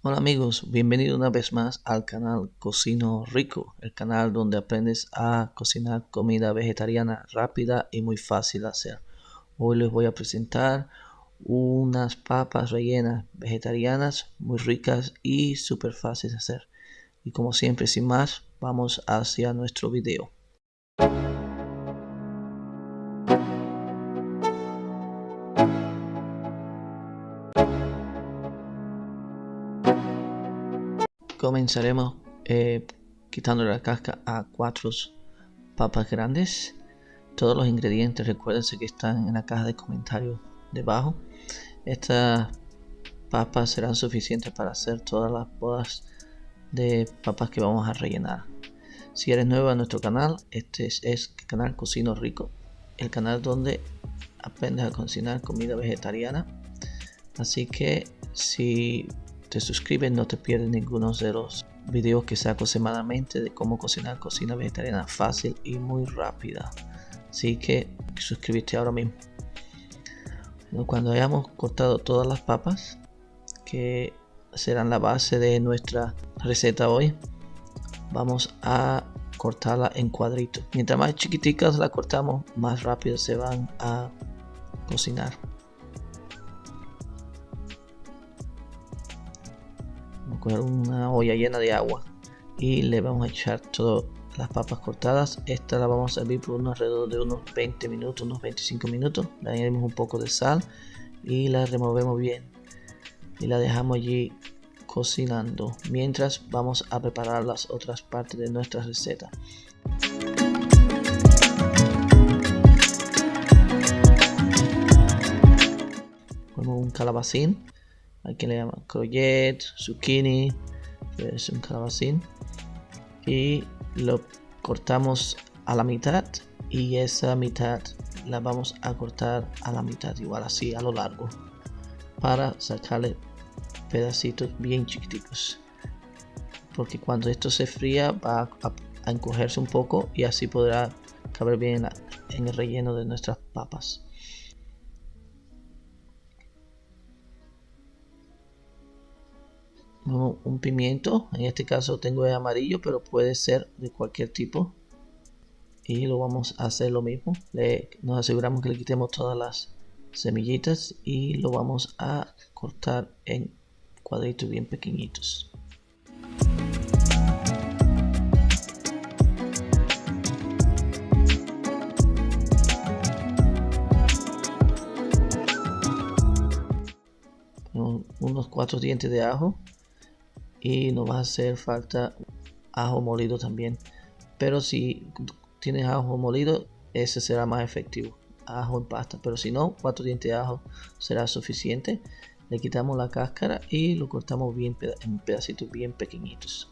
Hola amigos, bienvenidos una vez más al canal Cocino Rico, el canal donde aprendes a cocinar comida vegetariana rápida y muy fácil de hacer. Hoy les voy a presentar unas papas rellenas vegetarianas muy ricas y súper fáciles de hacer. Y como siempre, sin más, vamos hacia nuestro video. Comenzaremos quitando la casca a 4 papas grandes. Todos los ingredientes recuérdense que están en la caja de comentarios debajo. Estas papas serán suficientes para hacer todas las bodas de papas que vamos a rellenar. Si eres nuevo a nuestro canal, este es el canal Cocino Rico, el canal donde aprendes a cocinar comida vegetariana. Así que si te suscribes no te pierdes ninguno de los videos que saco semanalmente de cómo cocinar cocina vegetariana fácil y muy rápida. Así que suscríbete ahora mismo. Cuando hayamos cortado todas las papas, que serán la base de nuestra receta hoy, vamos a cortarla en cuadritos. Mientras más chiquiticas la cortamos, más rápido se van a cocinar. Vamos a coger una olla llena de agua y le vamos a echar todas las papas cortadas. Esta la vamos a servir por alrededor de unos 20 minutos, unos 25 minutos. Le añadimos un poco de sal y la removemos bien y la dejamos allí cocinando mientras vamos a preparar las otras partes de nuestra receta. Ponemos un calabacín, aquí le llaman courgette, zucchini, es un calabacín, y lo cortamos a la mitad, y esa mitad la vamos a cortar a la mitad, igual así a lo largo, para sacarle pedacitos bien chiquiticos, porque cuando esto se fría va a encogerse un poco y así podrá caber bien en el relleno de nuestras papas. Un pimiento, en este caso tengo el amarillo, pero puede ser de cualquier tipo, y lo vamos a hacer lo mismo. Nos aseguramos que le quitemos todas las semillitas y lo vamos a cortar en cuadritos bien pequeñitos. Unos 4 dientes de ajo, y nos va a hacer falta ajo molido también, pero si tienes ajo molido ese será más efectivo, ajo en pasta, pero si no, 4 dientes de ajo será suficiente. Le quitamos la cáscara y lo cortamos bien en pedacitos bien pequeñitos.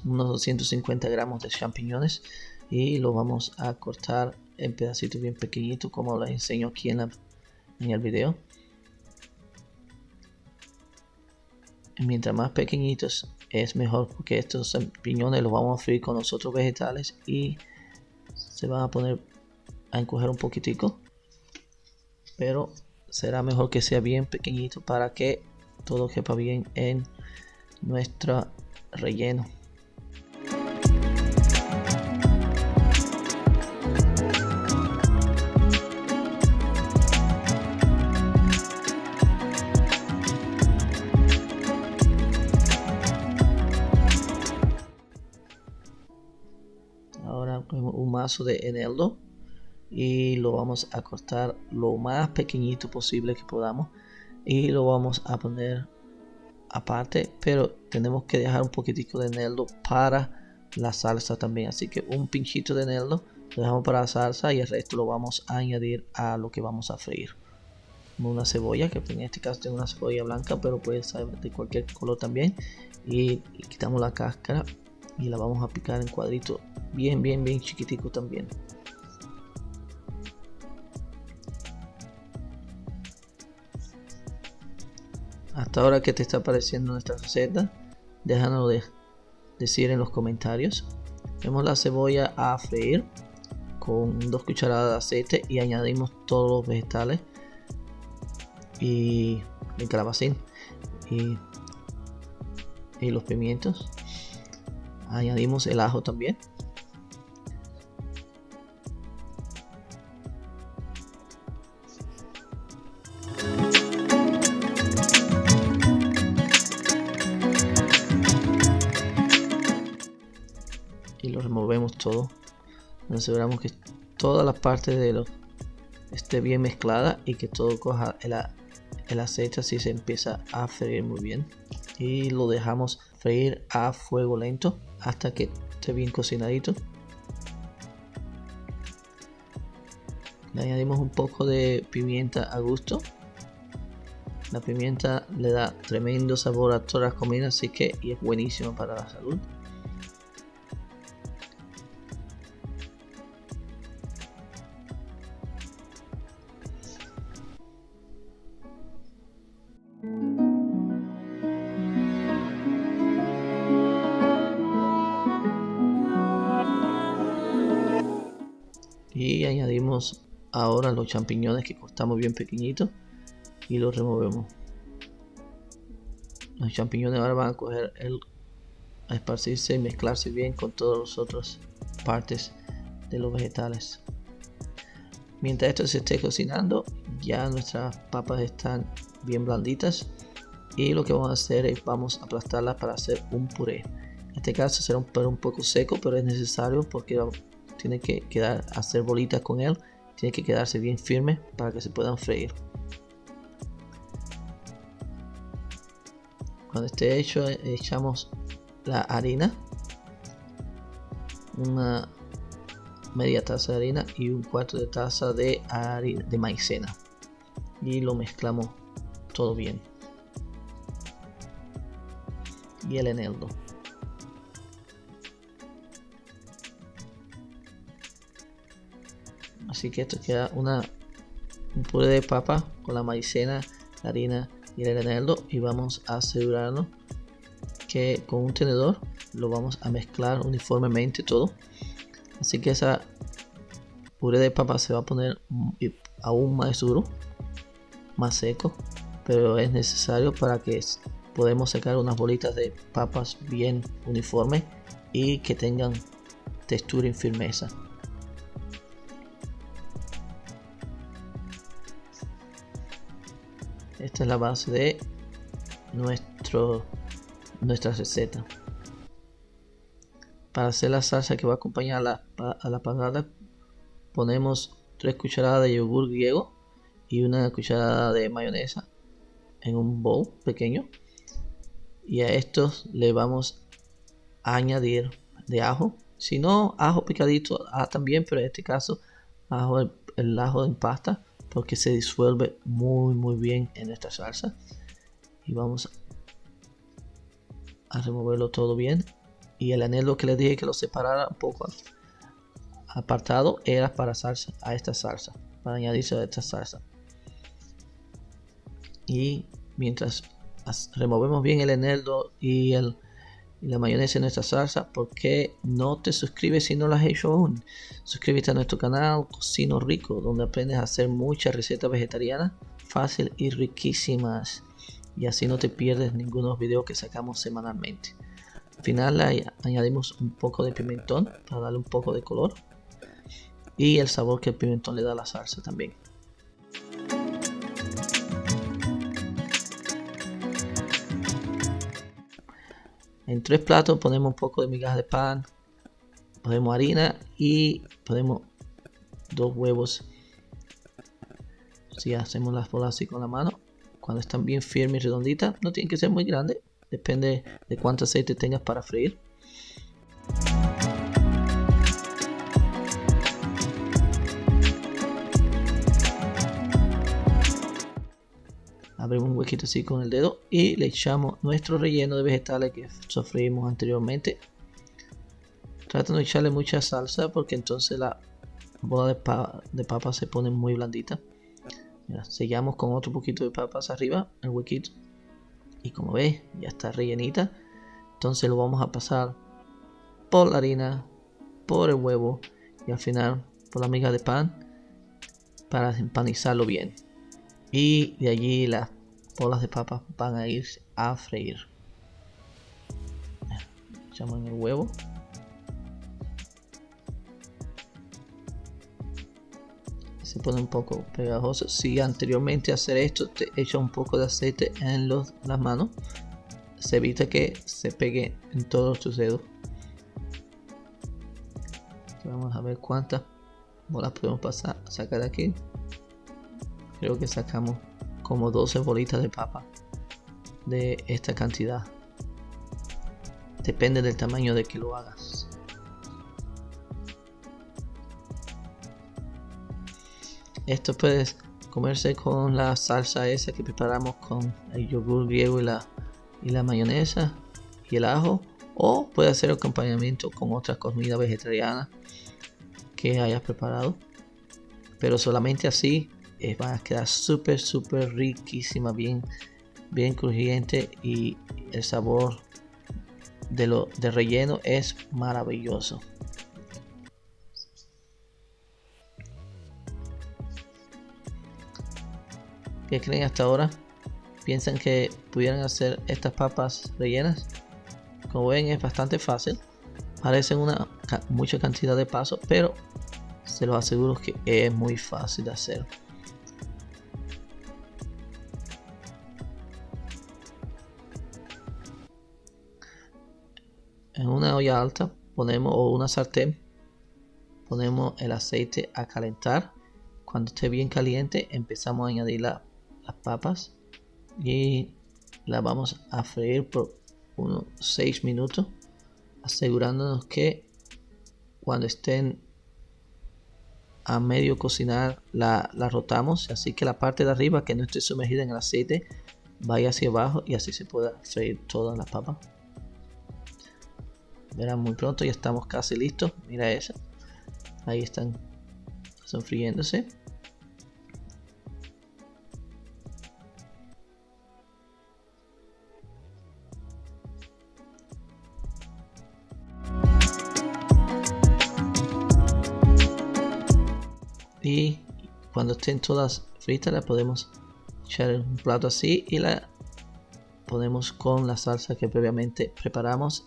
Unos 250 gramos de champiñones y lo vamos a cortar en pedacitos bien pequeñitos como les enseño aquí en el video. Mientras más pequeñitos es mejor, porque estos champiñones los vamos a freír con los otros vegetales y se van a poner a encoger un poquitico, pero será mejor que sea bien pequeñito para que todo quepa bien en nuestro relleno. Ahora un mazo de eneldo y lo vamos a cortar lo más pequeñito posible que podamos y lo vamos a poner aparte, pero tenemos que dejar un poquitico de eneldo para la salsa también, así que un pinchito de eneldo lo dejamos para la salsa y el resto lo vamos a añadir a lo que vamos a freír. Una cebolla, que en este caso tengo una cebolla blanca, pero puede ser de cualquier color también, y quitamos la cáscara y la vamos a picar en cuadritos bien chiquitico también. Hasta ahora, ¿qué te está pareciendo nuestra receta? Déjanos decir en los comentarios. Ponemos la cebolla a freír con 2 cucharadas de aceite y añadimos todos los vegetales y el calabacín y los pimientos. Añadimos el ajo también. Y lo removemos todo. Nos aseguramos que todas las partes de lo esté bien mezclada y que todo coja el aceite, así se empieza a freír muy bien. Y lo dejamos freír a fuego lento hasta que esté bien cocinadito. Le añadimos un poco de pimienta a gusto. La pimienta le da tremendo sabor a todas las comidas, así que y es buenísimo para la salud. Y añadimos ahora los champiñones que cortamos bien pequeñitos y los removemos. Los champiñones ahora van a esparcirse y mezclarse bien con todas las otras partes de los vegetales. Mientras esto se esté cocinando, ya nuestras papas están bien blanditas y lo que vamos a hacer es vamos a aplastarlas para hacer un puré. En este caso será un puré un poco seco, pero es necesario porque tiene que hacer bolitas con él, tiene que quedarse bien firme para que se puedan freír. Cuando esté hecho, echamos la harina, una media taza de harina y un cuarto de taza de harina de maicena y lo mezclamos todo bien. Y el eneldo. Así que esto queda un puré de papa con la maicena, la harina y el eneldo, y vamos a asegurarnos que con un tenedor lo vamos a mezclar uniformemente todo. Así que esa puré de papa se va a poner aún más duro, más seco, pero es necesario para que podamos sacar unas bolitas de papas bien uniformes y que tengan textura y firmeza. Esta es la base de nuestra receta. Para hacer la salsa que va a acompañar a la patata, ponemos 3 cucharadas de yogur griego y una cucharada de mayonesa en un bowl pequeño. Y a estos le vamos a añadir de ajo. Si no, ajo picadito también, pero en este caso el ajo en pasta, porque se disuelve muy bien en esta salsa. Y vamos a removerlo todo bien. Y el eneldo que les dije que lo separara un poco apartado era para esta salsa, para añadirse a esta salsa. Y mientras removemos bien el eneldo y la mayonesa en nuestra salsa, ¿por qué no te suscribes si no lo has hecho aún? Suscríbete a nuestro canal Cocino Rico, donde aprendes a hacer muchas recetas vegetarianas fácil y riquísimas, y así no te pierdes ninguno de los videos que sacamos semanalmente. Al final le añadimos un poco de pimentón para darle un poco de color y el sabor que el pimentón le da a la salsa también. En 3 platos ponemos un poco de migajas de pan, ponemos harina y ponemos 2 huevos. Si hacemos las bolas así con la mano, cuando están bien firmes y redonditas, no tienen que ser muy grandes, depende de cuánto aceite tengas para freír. Abrimos un huequito así con el dedo y le echamos nuestro relleno de vegetales que sofreímos anteriormente. Trata de no echarle mucha salsa porque entonces la bola de papa se pone muy blandita. Mira, sellamos con otro poquito de papas arriba el huequito y como ves ya está rellenita. Entonces lo vamos a pasar por la harina por el huevo y al final por la miga de pan para empanizarlo bien. Y de allí las bolas de papa van a ir a freír. Echamos en el huevo. Se pone un poco pegajoso. Si anteriormente hacer esto te echa un poco de aceite en las manos, se evita que se pegue en todos tus dedos. Vamos a ver cuántas bolas podemos sacar de aquí. Creo que sacamos como 12 bolitas de papa de esta cantidad. Depende del tamaño de que lo hagas. Esto puede comerse con la salsa esa que preparamos con el yogur griego y la mayonesa y el ajo, o puede hacer acompañamiento con otra comida vegetariana que hayas preparado, pero solamente así va a quedar súper riquísima, bien crujiente, y el sabor de relleno es maravilloso. ¿Qué creen hasta ahora? ¿Piensan que pudieran hacer estas papas rellenas? Como ven, es bastante fácil. Parecen mucha cantidad de pasos, pero se los aseguro que es muy fácil de hacer. En una olla alta o una sartén ponemos el aceite a calentar. Cuando esté bien caliente empezamos a añadir las papas y las vamos a freír por unos 6 minutos, asegurándonos que cuando estén a medio cocinar la rotamos, así que la parte de arriba que no esté sumergida en el aceite vaya hacia abajo y así se pueda freír todas las papas. Verán, muy pronto ya estamos casi listos. Mira esa, ahí están sofriéndose. Y cuando estén todas fritas las podemos echar en un plato así y la ponemos con la salsa que previamente preparamos.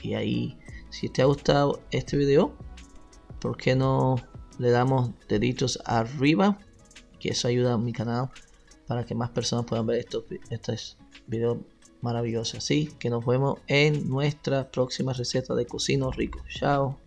Y ahí, si te ha gustado este video, ¿por qué no le damos deditos arriba? Que eso ayuda a mi canal para que más personas puedan ver estos videos maravillosos. Así que nos vemos en nuestra próxima receta de Cocino Rico. Chao.